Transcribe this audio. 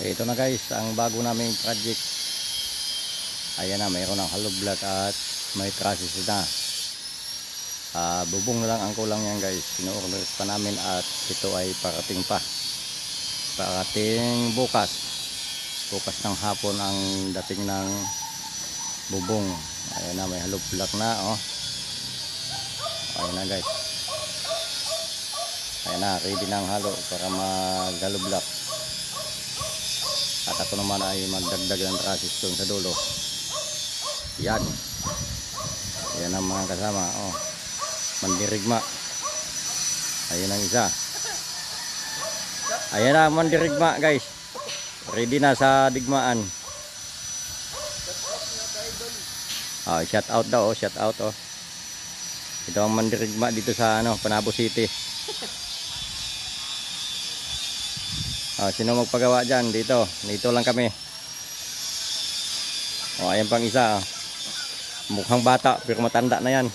Ito na guys, ang bago naming project. Ayan na, mayroon ng hollow block at may trusses na. Bubong na lang ang kulang yan guys. Sinuorder pa namin at ito ay parating pa. Parating bukas. Bukas ng hapon ang dating ng bubong. Ayan na, may hollow block na. Oh. Ayan na guys. Ayan na, ready na ang halo para mag-hollow block. At ako naman ay magdagdag ng trusses doon sa dulo. Yan. Yan ang mga kasama. Oh. Mandirigma. Ayun ang isa. Ayan na mandirigma guys. Ready na sa digmaan. Shout out daw. Shout out. Oh. Ito ang mandirigma dito sa Panabo City. Sino magpagawa dyan? Dito lang kami. Ayan pang isa. Mukhang bata pero matanda na yan.